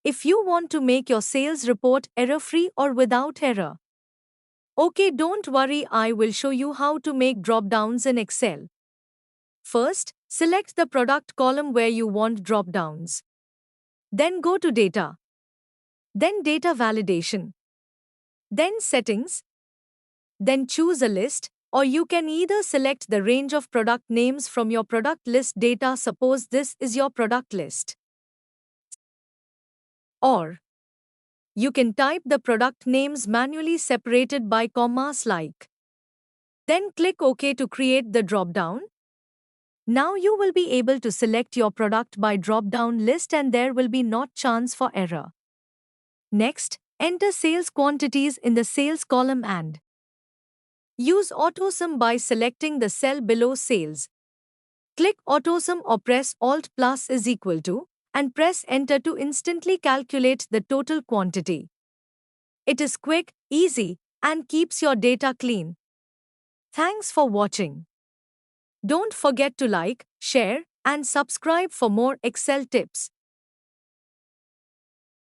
if you want to make your sales report error-free or without error. Okay, don't worry, I will show you how to make drop-downs in Excel. First, select the product column where you want drop-downs. Then go to Data. Then Data Validation. Then Settings. Then choose a list, or you can either select the range of product names from your product list data. Suppose this is your product list. Or you can type the product names manually separated by commas like. Then click OK to create the drop-down. Now you will be able to select your product by drop-down list and there will be not chance for error. Next, enter sales quantities in the sales column and use AutoSum by selecting the cell below sales. Click AutoSum or press Alt plus is equal to and press Enter to instantly calculate the total quantity. It is quick, easy, and keeps your data clean. Thanks for watching. Don't forget to like, share, and subscribe for more Excel tips.